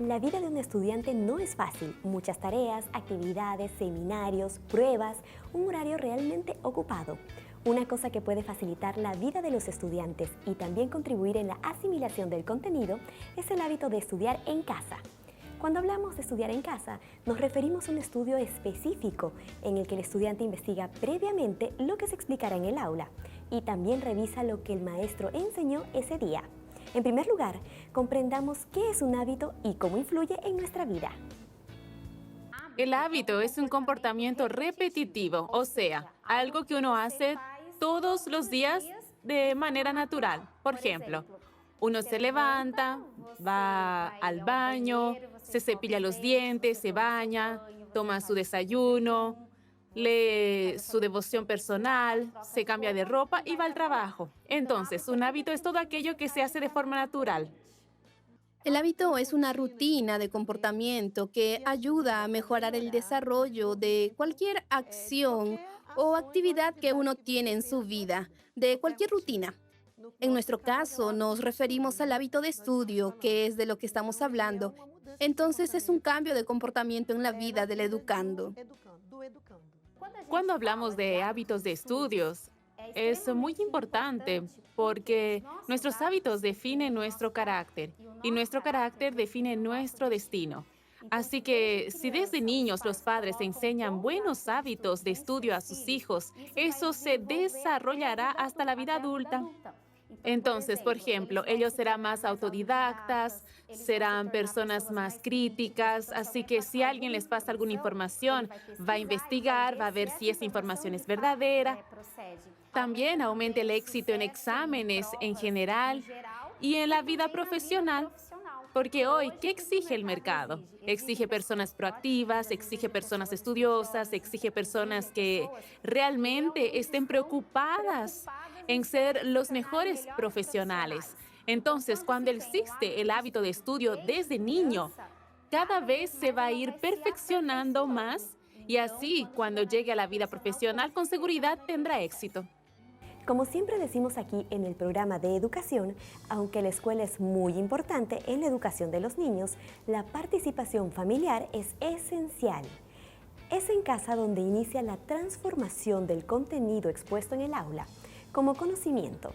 La vida de un estudiante no es fácil. Muchas tareas, actividades, seminarios, pruebas, un horario realmente ocupado. Una cosa que puede facilitar la vida de los estudiantes y también contribuir en la asimilación del contenido es el hábito de estudiar en casa. Cuando hablamos de estudiar en casa, nos referimos a un estudio específico en el que el estudiante investiga previamente lo que se explicará en el aula y también revisa lo que el maestro enseñó ese día. En primer lugar, comprendamos qué es un hábito y cómo influye en nuestra vida. El hábito es un comportamiento repetitivo, o sea, algo que uno hace todos los días de manera natural. Por ejemplo, uno se levanta, va al baño, se cepilla los dientes, se baña, toma su desayuno, lee su devoción personal, se cambia de ropa y va al trabajo. Entonces, un hábito es todo aquello que se hace de forma natural. El hábito es una rutina de comportamiento que ayuda a mejorar el desarrollo de cualquier acción o actividad que uno tiene en su vida, de cualquier rutina. En nuestro caso, nos referimos al hábito de estudio, que es de lo que estamos hablando. Entonces, es un cambio de comportamiento en la vida del educando. Cuando hablamos de hábitos de estudios, es muy importante porque nuestros hábitos definen nuestro carácter y nuestro carácter define nuestro destino. Así que si desde niños los padres enseñan buenos hábitos de estudio a sus hijos, eso se desarrollará hasta la vida adulta. Entonces, por ejemplo, ellos serán más autodidactas, serán personas más críticas, así que si alguien les pasa alguna información, va a investigar, va a ver si esa información es verdadera. También aumenta el éxito en exámenes en general y en la vida profesional. Porque hoy, ¿qué exige el mercado? Exige personas proactivas, exige personas estudiosas, exige personas que realmente estén preocupadas en ser los mejores profesionales. Entonces, cuando existe el hábito de estudio desde niño, cada vez se va a ir perfeccionando más y así, cuando llegue a la vida profesional, con seguridad tendrá éxito. Como siempre decimos aquí en el programa de educación, aunque la escuela es muy importante en la educación de los niños, la participación familiar es esencial. Es en casa donde inicia la transformación del contenido expuesto en el aula como conocimiento.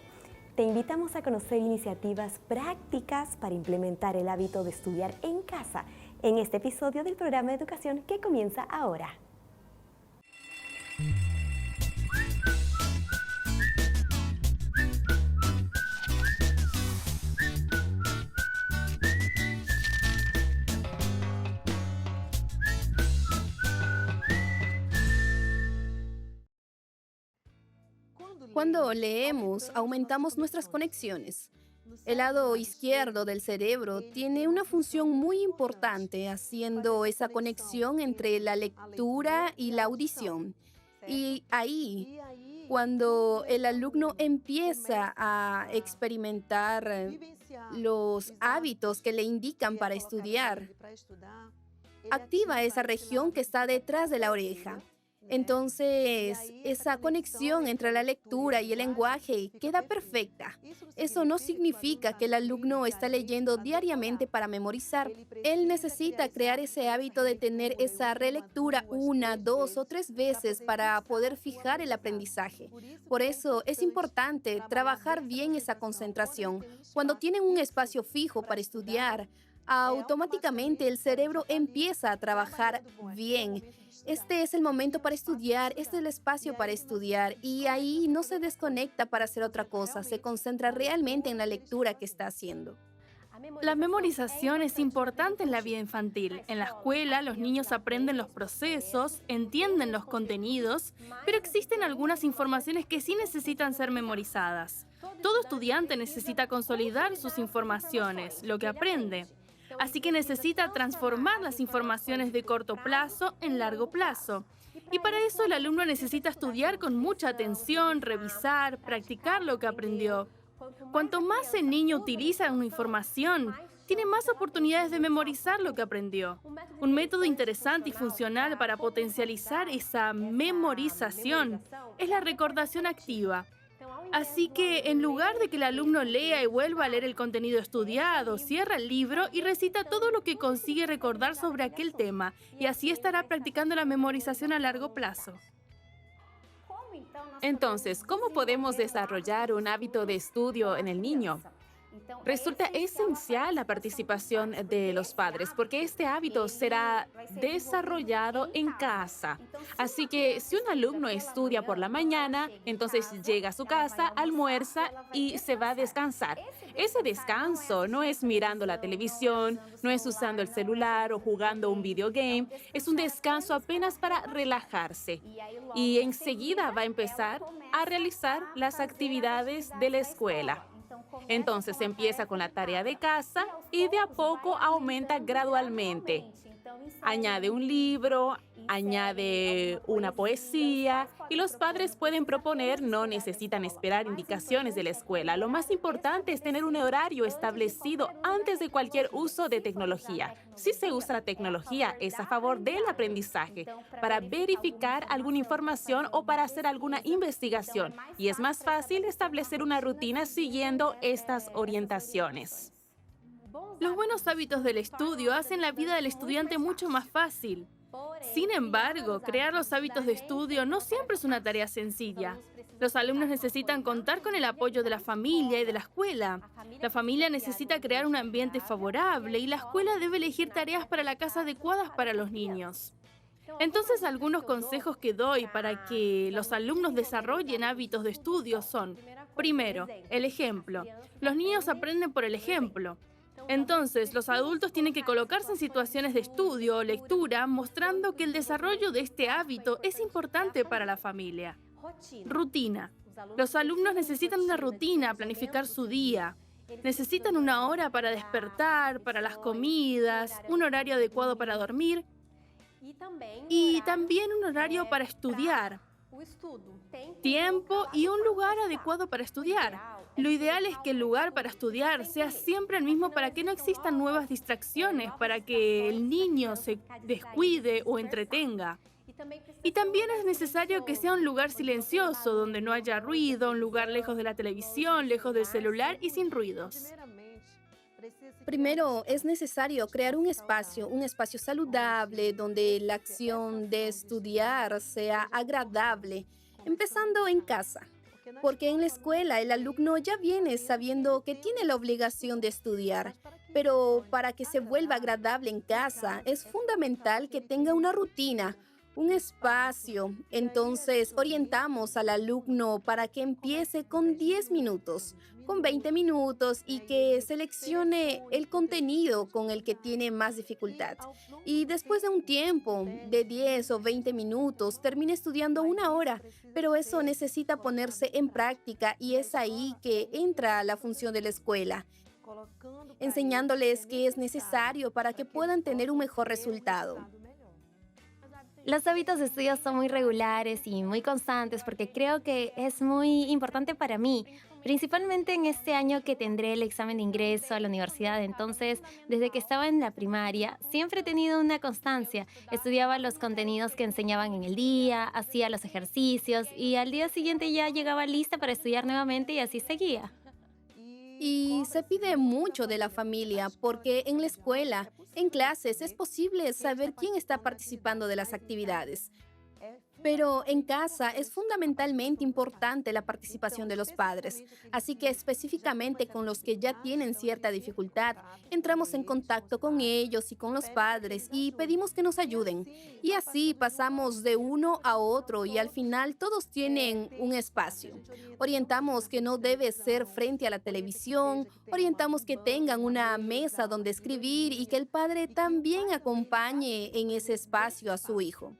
Te invitamos a conocer iniciativas prácticas para implementar el hábito de estudiar en casa en este episodio del programa de educación que comienza ahora. Cuando leemos, aumentamos nuestras conexiones. El lado izquierdo del cerebro tiene una función muy importante haciendo esa conexión entre la lectura y la audición. Y ahí, cuando el alumno empieza a experimentar los hábitos que le indican para estudiar, activa esa región que está detrás de la oreja. Entonces, esa conexión entre la lectura y el lenguaje queda perfecta. Eso no significa que el alumno está leyendo diariamente para memorizar. Él necesita crear ese hábito de tener esa relectura una, dos o tres veces para poder fijar el aprendizaje. Por eso es importante trabajar bien esa concentración. Cuando tienen un espacio fijo para estudiar, automáticamente el cerebro empieza a trabajar bien. Este es el momento para estudiar, este es el espacio para estudiar y ahí no se desconecta para hacer otra cosa, se concentra realmente en la lectura que está haciendo. La memorización es importante en la vida infantil. En la escuela, los niños aprenden los procesos, entienden los contenidos, pero existen algunas informaciones que sí necesitan ser memorizadas. Todo estudiante necesita consolidar sus informaciones, lo que aprende. Así que necesita transformar las informaciones de corto plazo en largo plazo. Y para eso el alumno necesita estudiar con mucha atención, revisar, practicar lo que aprendió. Cuanto más el niño utiliza una información, tiene más oportunidades de memorizar lo que aprendió. Un método interesante y funcional para potencializar esa memorización es la recordación activa. Así que en lugar de que el alumno lea y vuelva a leer el contenido estudiado, cierra el libro y recita todo lo que consigue recordar sobre aquel tema, y así estará practicando la memorización a largo plazo. Entonces, ¿cómo podemos desarrollar un hábito de estudio en el niño? Resulta esencial la participación de los padres porque este hábito será desarrollado en casa. Así que si un alumno estudia por la mañana, entonces llega a su casa, almuerza y se va a descansar. Ese descanso no es mirando la televisión, no es usando el celular o jugando un videogame, es un descanso apenas para relajarse. Y enseguida va a empezar a realizar las actividades de la escuela. Entonces empieza con la tarea de casa y de a poco aumenta gradualmente. Añade un libro, añade una poesía y los padres pueden proponer, no necesitan esperar indicaciones de la escuela. Lo más importante es tener un horario establecido antes de cualquier uso de tecnología. Si se usa la tecnología es a favor del aprendizaje, para verificar alguna información o para hacer alguna investigación. Y es más fácil establecer una rutina siguiendo estas orientaciones. Los buenos hábitos del estudio hacen la vida del estudiante mucho más fácil. Sin embargo, crear los hábitos de estudio no siempre es una tarea sencilla. Los alumnos necesitan contar con el apoyo de la familia y de la escuela. La familia necesita crear un ambiente favorable y la escuela debe elegir tareas para la casa adecuadas para los niños. Entonces, algunos consejos que doy para que los alumnos desarrollen hábitos de estudio son: primero, el ejemplo. Los niños aprenden por el ejemplo. Entonces, los adultos tienen que colocarse en situaciones de estudio o lectura, mostrando que el desarrollo de este hábito es importante para la familia. Rutina. Los alumnos necesitan una rutina, planificar su día. Necesitan una hora para despertar, para las comidas, un horario adecuado para dormir y también un horario para estudiar. Tiempo y un lugar adecuado para estudiar. Lo ideal es que el lugar para estudiar sea siempre el mismo para que no existan nuevas distracciones, para que el niño se descuide o entretenga. Y también es necesario que sea un lugar silencioso, donde no haya ruido, un lugar lejos de la televisión, lejos del celular y sin ruidos. Primero, es necesario crear un espacio saludable donde la acción de estudiar sea agradable, empezando en casa. Porque en la escuela el alumno ya viene sabiendo que tiene la obligación de estudiar, pero para que se vuelva agradable en casa es fundamental que tenga una rutina, un espacio. Entonces orientamos al alumno para que empiece con 10 minutos, con 20 minutos y que seleccione el contenido con el que tiene más dificultad. Y después de un tiempo de 10 o 20 minutos, termine estudiando una hora, pero eso necesita ponerse en práctica y es ahí que entra la función de la escuela, enseñándoles qué es necesario para que puedan tener un mejor resultado. Los hábitos de estudio son muy regulares y muy constantes porque creo que es muy importante para mí, principalmente en este año que tendré el examen de ingreso a la universidad. Entonces, desde que estaba en la primaria, siempre he tenido una constancia. Estudiaba los contenidos que enseñaban en el día, hacía los ejercicios y al día siguiente ya llegaba lista para estudiar nuevamente y así seguía. Y se pide mucho de la familia porque en la escuela, en clases, es posible saber quién está participando de las actividades. Pero en casa es fundamentalmente importante la participación de los padres. Así que específicamente con los que ya tienen cierta dificultad, entramos en contacto con ellos y con los padres y pedimos que nos ayuden. Y así pasamos de uno a otro y al final todos tienen un espacio. Orientamos que no debe ser frente a la televisión, orientamos que tengan una mesa donde escribir y que el padre también acompañe en ese espacio a su hijo.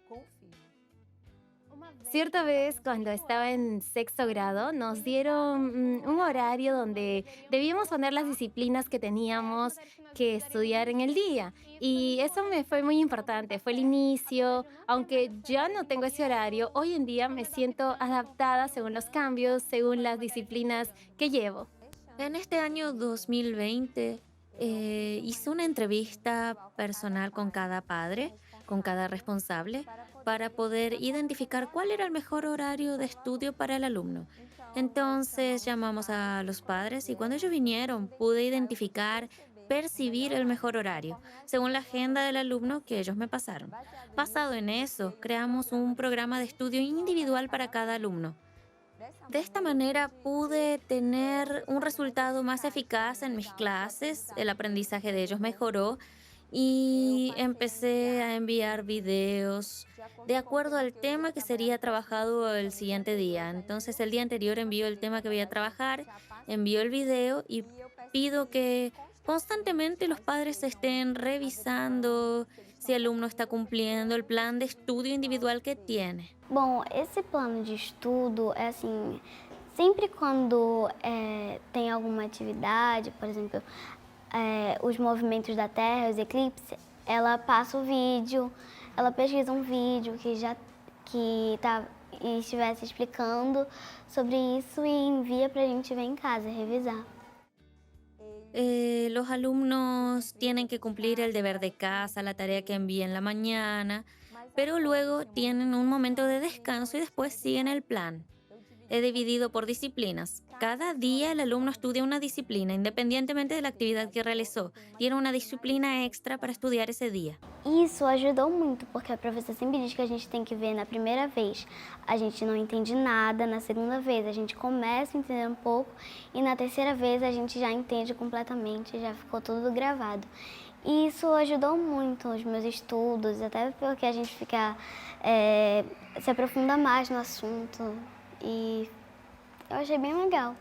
Cierta vez, cuando estaba en sexto grado, nos dieron un horario donde debíamos poner las disciplinas que teníamos que estudiar en el día. Y eso me fue muy importante, fue el inicio. Aunque ya no tengo ese horario, hoy en día me siento adaptada según los cambios, según las disciplinas que llevo. En este año 2020 hice una entrevista personal con cada padre con cada responsable para poder identificar cuál era el mejor horario de estudio para el alumno. Entonces llamamos a los padres y cuando ellos vinieron pude identificar, percibir el mejor horario, según la agenda del alumno que ellos me pasaron. Basado en eso, creamos un programa de estudio individual para cada alumno. De esta manera pude tener un resultado más eficaz en mis clases, el aprendizaje de ellos mejoró y empecé a enviar videos de acuerdo al tema que sería trabajado el siguiente día. Entonces el día anterior envío el tema que voy a trabajar, envío el video y pido que constantemente los padres estén revisando si el alumno está cumpliendo el plan de estudio individual que tiene. Bom, esse plano de estudo é assim, sempre quando tem alguma atividade, por exemplo, os movimentos da Terra, os eclipses, ela passa o vídeo, ela pesquisa um vídeo que estivesse explicando sobre isso e envia para a gente ver em casa, revisar. Los alumnos tienen que cumplir el deber de casa, la tarea que envíen en la mañana, pero luego tienen un momento de descanso y después siguen el plan. He dividido por disciplinas. Cada día el alumno estudia una disciplina, independientemente de la actividad que realizó. Tiene una disciplina extra para estudiar ese día. Isso ajudou muito, porque a professora sempre diz que a gente tem que ver na primeira vez. A gente não entende nada, na segunda vez a gente começa a entender um pouco e na terceira vez a gente já entende completamente, já ficou tudo gravado. E isso ajudou muito os meus estudos, até porque a gente se aprofunda mais no assunto e eu achei bem legal.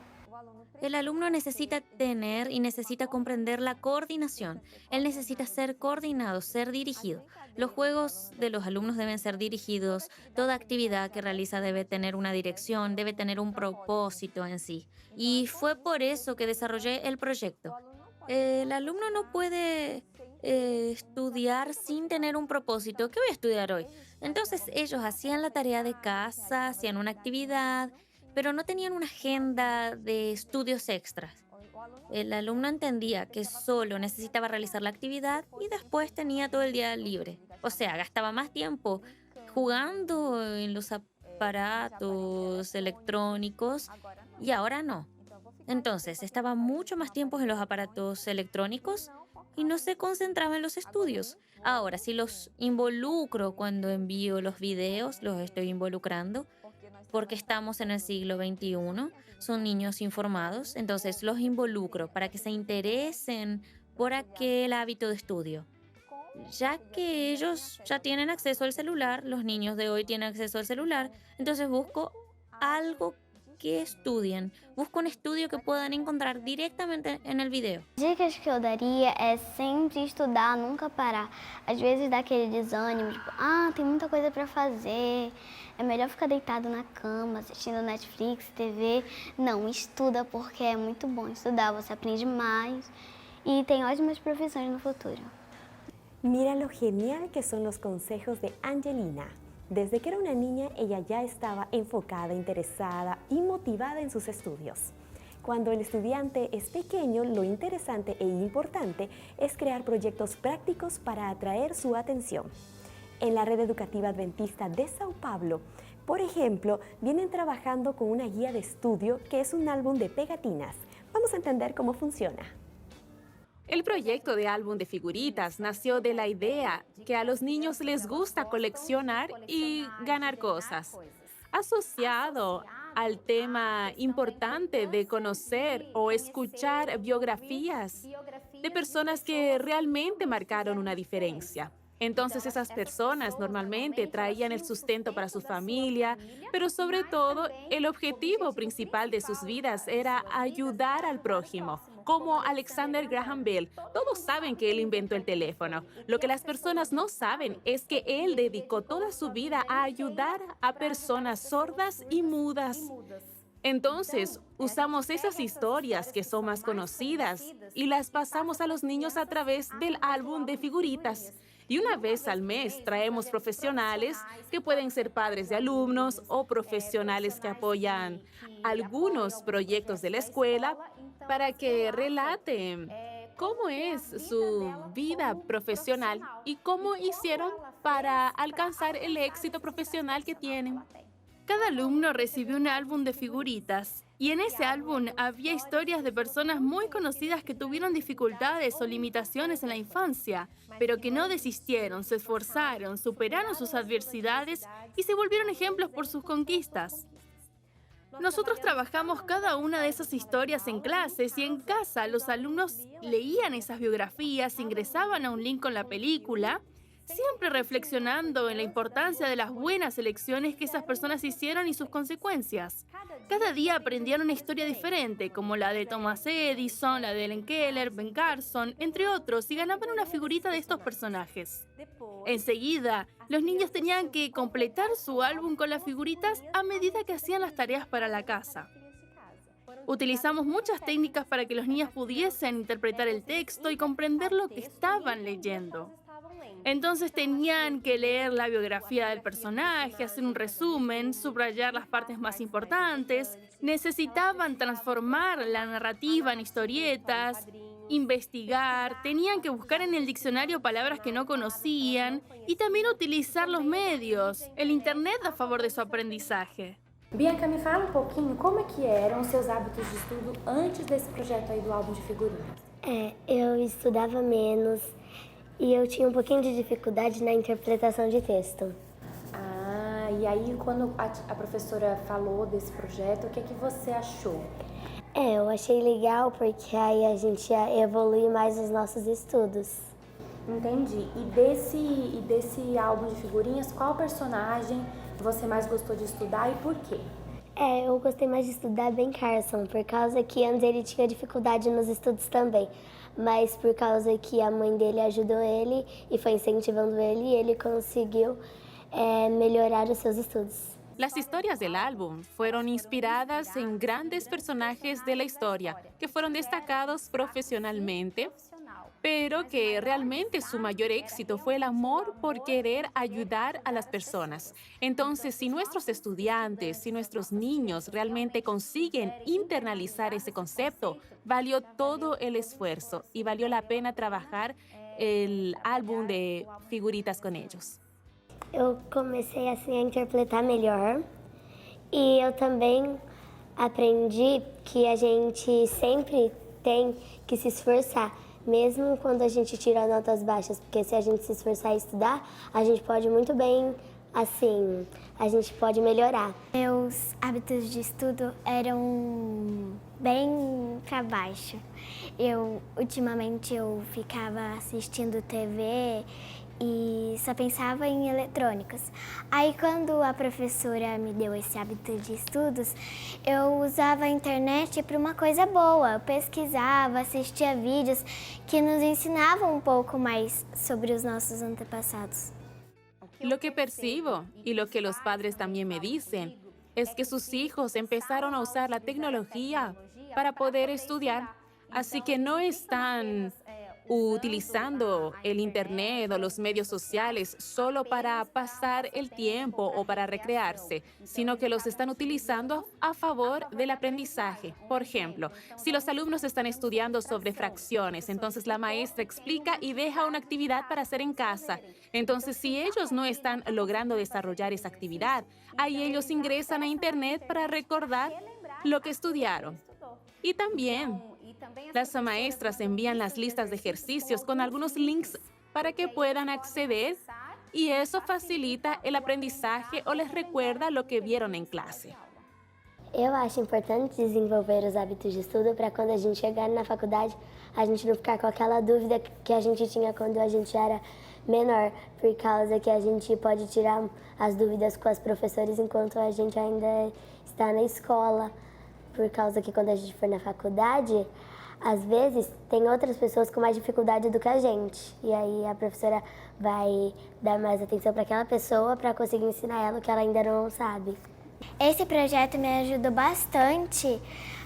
El alumno necesita tener y necesita comprender la coordinación. Él necesita ser coordinado, ser dirigido. Los juegos de los alumnos deben ser dirigidos. Toda actividad que realiza debe tener una dirección, debe tener un propósito en sí. Y fue por eso que desarrollé el proyecto. El alumno no puede estudiar sin tener un propósito. ¿Qué voy a estudiar hoy? Entonces ellos hacían la tarea de casa, hacían una actividad, pero no tenían una agenda de estudios extras. El alumno entendía que solo necesitaba realizar la actividad y después tenía todo el día libre. O sea, gastaba más tiempo jugando en los aparatos electrónicos y ahora no. Entonces, estaba mucho más tiempo en los aparatos electrónicos y no se concentraba en los estudios. Ahora, si los involucro cuando envío los videos, los estoy involucrando, porque estamos en el siglo XXI, son niños informados, entonces los involucro para que se interesen por aquel hábito de estudio. Ya que ellos ya tienen acceso al celular, los niños de hoy tienen acceso al celular, entonces busco algo que estudien, busco un estudio que puedan encontrar directamente en el video. Dicas que eu daria é sempre estudar, nunca parar. Às vezes dá aquele desânimo, tipo, tem muita coisa para fazer, é melhor ficar deitado na cama, assistindo Netflix, TV. Não, estuda porque é muito bom estudar, você aprende mais e tem ótimas profissões no futuro. Mira lo genial que son los consejos de Angelina. Desde que era una niña, ella ya estaba enfocada, interesada y motivada en sus estudios. Cuando el estudiante es pequeño, lo interesante e importante es crear proyectos prácticos para atraer su atención. En la Red Educativa Adventista de Sao Paulo, por ejemplo, vienen trabajando con una guía de estudio que es un álbum de pegatinas. Vamos a entender cómo funciona. El proyecto de álbum de figuritas nació de la idea que a los niños les gusta coleccionar y ganar cosas. Asociado al tema importante de conocer o escuchar biografías de personas que realmente marcaron una diferencia. Entonces esas personas normalmente traían el sustento para su familia, pero sobre todo el objetivo principal de sus vidas era ayudar al prójimo, como Alexander Graham Bell. Todos saben que él inventó el teléfono. Lo que las personas no saben es que él dedicó toda su vida a ayudar a personas sordas y mudas. Entonces, usamos esas historias que son más conocidas y las pasamos a los niños a través del álbum de figuritas. Y una vez al mes traemos profesionales que pueden ser padres de alumnos o profesionales que apoyan algunos proyectos de la escuela para que relaten cómo es su vida profesional y cómo hicieron para alcanzar el éxito profesional que tienen. Cada alumno recibió un álbum de figuritas y en ese álbum había historias de personas muy conocidas que tuvieron dificultades o limitaciones en la infancia, pero que no desistieron, se esforzaron, superaron sus adversidades y se volvieron ejemplos por sus conquistas. Nosotros trabajamos cada una de esas historias en clases y en casa los alumnos leían esas biografías, ingresaban a un link con la película, siempre reflexionando en la importancia de las buenas elecciones que esas personas hicieron y sus consecuencias. Cada día aprendían una historia diferente, como la de Thomas Edison, la de Helen Keller, Ben Carson, entre otros, y ganaban una figurita de estos personajes. Enseguida, los niños tenían que completar su álbum con las figuritas a medida que hacían las tareas para la casa. Utilizamos muchas técnicas para que los niños pudiesen interpretar el texto y comprender lo que estaban leyendo. Entonces tenían que leer la biografía del personaje, hacer un resumen, subrayar las partes más importantes. Necesitaban transformar la narrativa en historietas, investigar, tenían que buscar en el diccionario palabras que no conocían y también utilizar los medios, el internet a favor de su aprendizaje. Bianca, me fala pouquinho como é que eram os seus hábitos de estudo antes desse projeto aí do álbum de figurinhas. Eu estudava menos e eu tinha pouquinho de dificuldade na interpretação de texto. Ah, e aí quando a professora falou desse projeto, o que é que você achou? Eu achei legal porque aí a gente ia evoluir mais nos nossos estudos. Entendi. E desse álbum de figurinhas, qual personagem você mais gostou de estudar e por quê? Eu gostei mais de estudar Ben Carson, por causa que antes ele tinha dificuldade nos estudos também. Mas por causa que a mãe dele ajudou ele e foi incentivando ele, ele conseguiu melhorar os seus estudos. Las historias del álbum fueron inspiradas en grandes personajes de la historia que fueron destacados profesionalmente, pero que realmente su mayor éxito fue el amor por querer ayudar a las personas. Entonces, si nuestros estudiantes, si nuestros niños realmente consiguen internalizar ese concepto, valió todo el esfuerzo y valió la pena trabajar el álbum de figuritas con ellos. Eu comecei assim a interpretar melhor e eu também aprendi que a gente sempre tem que se esforçar, mesmo quando a gente tira notas baixas, porque se a gente se esforçar e estudar, a gente pode muito bem, assim, a gente pode melhorar. Meus hábitos de estudo eram bem para baixo. Ultimamente eu ficava assistindo TV e só pensava em eletrônicos. Aí quando a professora me deu esse hábito de estudos, eu usava a internet para uma coisa boa. Eu pesquisava, assistia vídeos que nos ensinavam un poco más sobre os nossos antepassados. Lo que percibo y lo que los padres también me dicen es que sus hijos empezaron a usar la tecnología para poder estudiar, así que no están utilizando el internet o los medios sociales solo para pasar el tiempo o para recrearse, sino que los están utilizando a favor del aprendizaje. Por ejemplo, si los alumnos están estudiando sobre fracciones, entonces la maestra explica y deja una actividad para hacer en casa. Entonces, si ellos no están logrando desarrollar esa actividad, ahí ellos ingresan a internet para recordar lo que estudiaron. Y también las maestras envían las listas de ejercicios con algunos links para que puedan acceder y eso facilita el aprendizaje o les recuerda lo que vieron en clase. Eu acho importante desenvolver os hábitos de estudo para quando a gente chegar na faculdade, a gente não ficar com aquela dúvida que a gente tinha quando a gente era menor, por causa que a gente pode tirar as dúvidas com os professores enquanto a gente ainda está na escola. Por causa que quando a gente for na faculdade, às vezes tem outras pessoas com mais dificuldade do que a gente. E aí a professora vai dar mais atenção para aquela pessoa para conseguir ensinar ela o que ela ainda não sabe. Esse projeto me ajudou bastante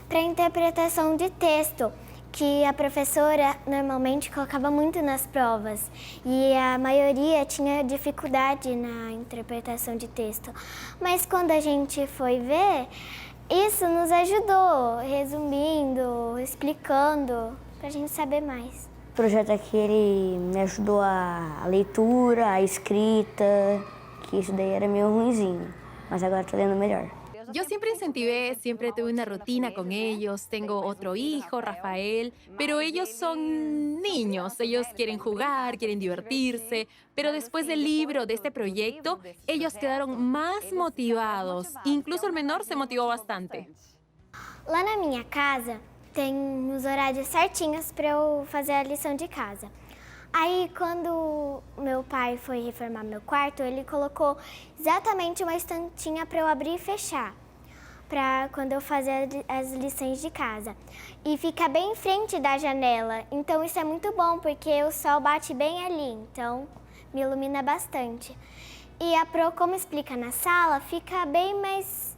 para a interpretação de texto, que a professora normalmente colocava muito nas provas e a maioria tinha dificuldade na interpretação de texto. Mas quando a gente foi ver, isso nos ajudou, resumindo, explicando. para a gente saber mais. O projeto aqui ele me ajudou a leitura, a escrita, que isso daí era meio ruinzinho, mas agora estou lendo melhor. Yo siempre incentivé, siempre tuve una rutina con ellos. Tengo otro hijo, Rafael, pero ellos son niños. Ellos quieren jugar, quieren divertirse. Pero después del libro, de este proyecto, ellos quedaron más motivados. Incluso el menor se motivó bastante. Lá na minha casa tem os horários certinhos para eu fazer a lição de casa. Aí, quando meu pai foi reformar meu quarto, ele colocou exatamente uma estantinha para eu abrir e fechar, para quando eu fazer as lições de casa. E fica bem em frente da janela, então isso é muito bom, porque o sol bate bem ali, então me ilumina bastante. E a Pro, como explica na sala, fica bem mais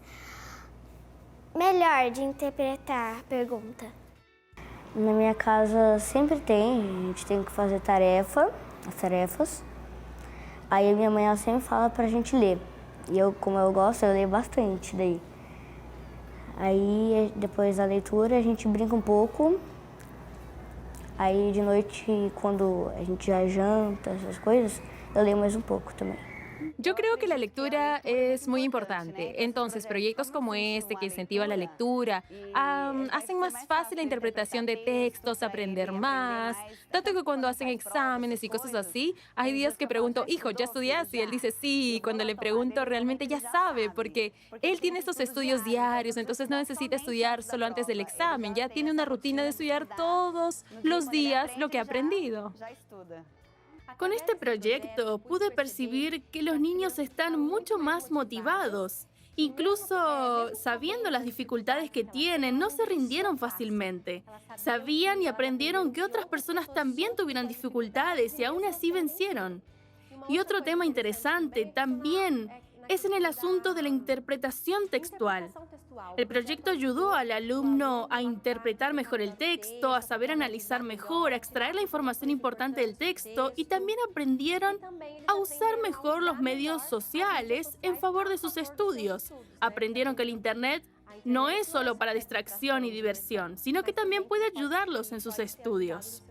melhor de interpretar a pergunta. Na minha casa sempre tem, a gente tem que fazer as tarefas. Aí a minha mãe ela sempre fala pra gente ler. E eu, como eu gosto, eu leio bastante daí. Aí depois da leitura a gente brinca um pouco. Aí de noite, quando a gente já janta, essas coisas, eu leio mais um pouco também. Yo creo que la lectura es muy importante. Entonces, proyectos como este que incentivan la lectura hacen más fácil la interpretación de textos, aprender más. Tanto que cuando hacen exámenes y cosas así, hay días que pregunto, hijo, ¿ya estudiaste? Y él dice sí. Y cuando le pregunto, realmente ya sabe, porque él tiene estos estudios diarios, entonces no necesita estudiar solo antes del examen. Ya tiene una rutina de estudiar todos los días lo que ha aprendido. Con este proyecto pude percibir que los niños están mucho más motivados. Incluso sabiendo las dificultades que tienen, no se rindieron fácilmente. Sabían y aprendieron que otras personas también tuvieran dificultades y aún así vencieron. Y otro tema interesante también es en el asunto de la interpretación textual. El proyecto ayudó al alumno a interpretar mejor el texto, a saber analizar mejor, a extraer la información importante del texto y también aprendieron a usar mejor los medios sociales en favor de sus estudios. Aprendieron que el Internet no es solo para distracción y diversión, sino que también puede ayudarlos en sus estudios.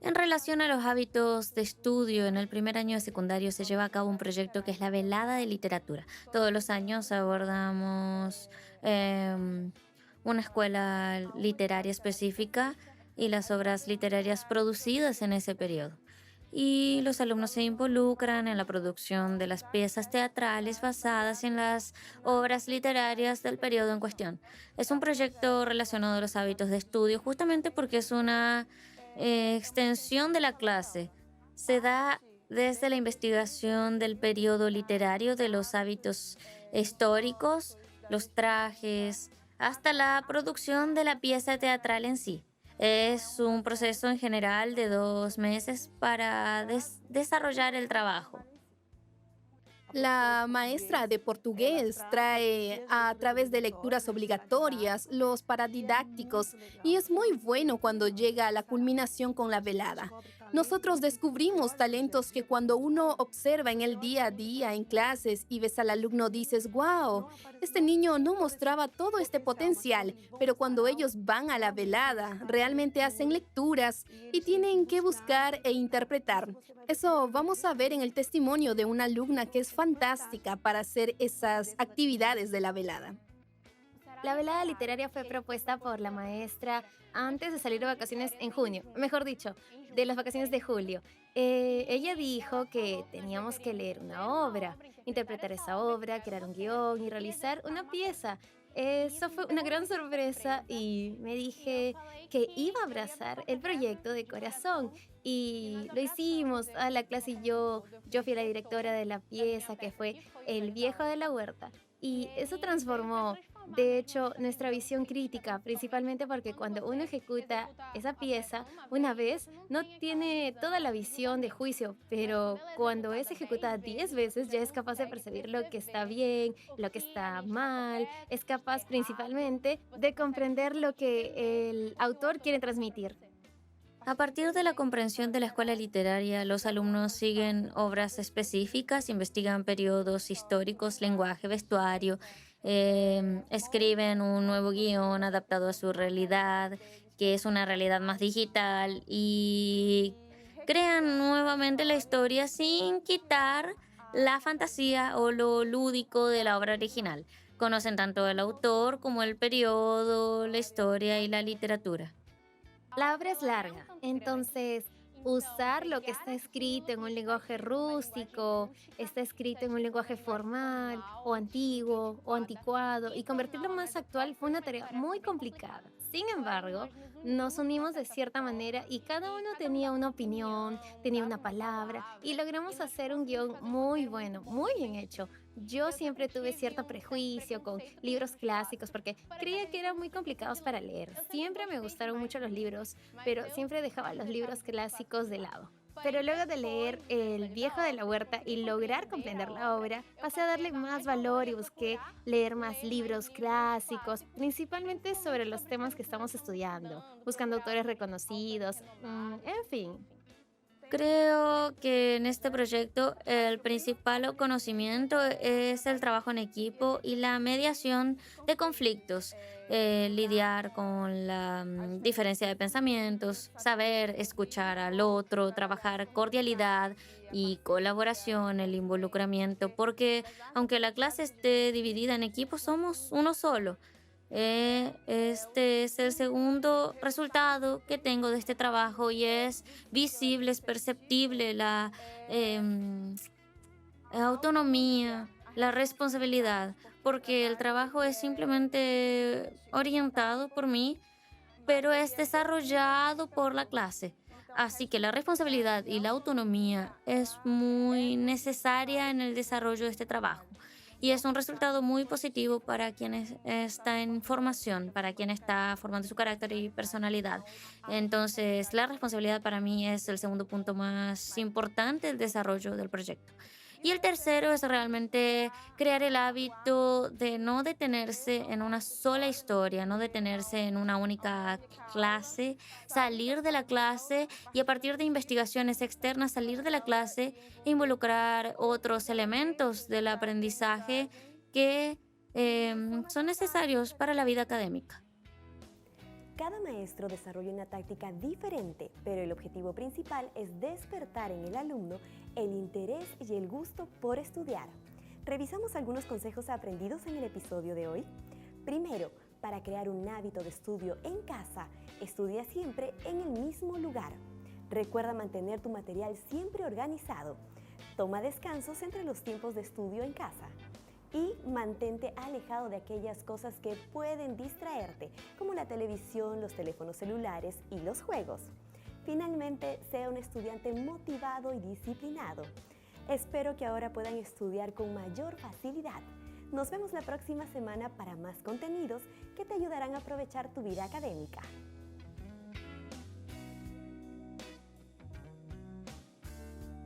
En relación a los hábitos de estudio, en el primer año de secundario se lleva a cabo un proyecto que es la velada de literatura. Todos los años abordamos una escuela literaria específica y las obras literarias producidas en ese periodo. Y los alumnos se involucran en la producción de las piezas teatrales basadas en las obras literarias del periodo en cuestión. Es un proyecto relacionado a los hábitos de estudio justamente porque es una extensión de la clase. Se da desde la investigación del periodo literario, de los hábitos históricos, los trajes, hasta la producción de la pieza teatral en sí. Es un proceso en general de 2 meses para desarrollar el trabajo. La maestra de portugués trae a través de lecturas obligatorias los paradidácticos y es muy bueno cuando llega a la culminación con la velada. Nosotros descubrimos talentos que cuando uno observa en el día a día en clases y ves al alumno dices, wow, este niño no mostraba todo este potencial, pero cuando ellos van a la velada realmente hacen lecturas y tienen que buscar e interpretar. Eso vamos a ver en el testimonio de una alumna que es fantástica para hacer esas actividades de la velada. La velada literaria fue propuesta por la maestra antes de salir de vacaciones en junio, mejor dicho, de las vacaciones de julio. Ella dijo que teníamos que leer una obra, interpretar esa obra, crear un guión y realizar una pieza. Eso fue una gran sorpresa y me dije que iba a abrazar el proyecto de corazón. Y lo hicimos a la clase y yo fui la directora de la pieza que fue El viejo de la huerta. Y eso transformó, de hecho, nuestra visión crítica, principalmente porque cuando uno ejecuta esa pieza una vez, no tiene toda la visión de juicio, pero cuando es ejecutada 10 veces ya es capaz de percibir lo que está bien, lo que está mal, es capaz principalmente de comprender lo que el autor quiere transmitir. A partir de la comprensión de la escuela literaria, los alumnos siguen obras específicas, investigan periodos históricos, lenguaje, vestuario, escriben un nuevo guión adaptado a su realidad, que es una realidad más digital, y crean nuevamente la historia sin quitar la fantasía o lo lúdico de la obra original. Conocen tanto el autor como el periodo, la historia y la literatura. La obra es larga, entonces usar lo que está escrito en un lenguaje rústico, está escrito en un lenguaje formal o antiguo o anticuado y convertirlo más actual fue una tarea muy complicada. Sin embargo, nos unimos de cierta manera y cada uno tenía una opinión, tenía una palabra y logramos hacer un guión muy bueno, muy bien hecho. Yo siempre tuve cierto prejuicio con libros clásicos porque creía que eran muy complicados para leer. Siempre me gustaron mucho los libros, pero siempre dejaba los libros clásicos de lado. Pero luego de leer El viejo de la huerta y lograr comprender la obra, pasé a darle más valor y busqué leer más libros clásicos, principalmente sobre los temas que estamos estudiando, buscando autores reconocidos, en fin. Creo que en este proyecto el principal conocimiento es el trabajo en equipo y la mediación de conflictos, lidiar con la diferencia de pensamientos, saber escuchar al otro, trabajar cordialidad y colaboración, el involucramiento, porque aunque la clase esté dividida en equipos, somos uno solo. Este es el segundo resultado que tengo de este trabajo y es visible, es perceptible la autonomía, la responsabilidad, porque el trabajo es simplemente orientado por mí, pero es desarrollado por la clase. Así que la responsabilidad y la autonomía es muy necesaria en el desarrollo de este trabajo. Y es un resultado muy positivo para quien está en formación, para quien está formando su carácter y personalidad. Entonces, la responsabilidad para mí es el segundo punto más importante del desarrollo del proyecto. Y el tercero es realmente crear el hábito de no detenerse en una sola historia, no detenerse en una única clase, salir de la clase y a partir de investigaciones externas salir de la clase e involucrar otros elementos del aprendizaje que son necesarios para la vida académica. Cada maestro desarrolla una táctica diferente, pero el objetivo principal es despertar en el alumno el interés y el gusto por estudiar. Revisamos algunos consejos aprendidos en el episodio de hoy. Primero, para crear un hábito de estudio en casa, estudia siempre en el mismo lugar. Recuerda mantener tu material siempre organizado. Toma descansos entre los tiempos de estudio en casa. Y mantente alejado de aquellas cosas que pueden distraerte, como la televisión, los teléfonos celulares y los juegos. Finalmente, sea un estudiante motivado y disciplinado. Espero que ahora puedan estudiar con mayor facilidad. Nos vemos la próxima semana para más contenidos que te ayudarán a aprovechar tu vida académica.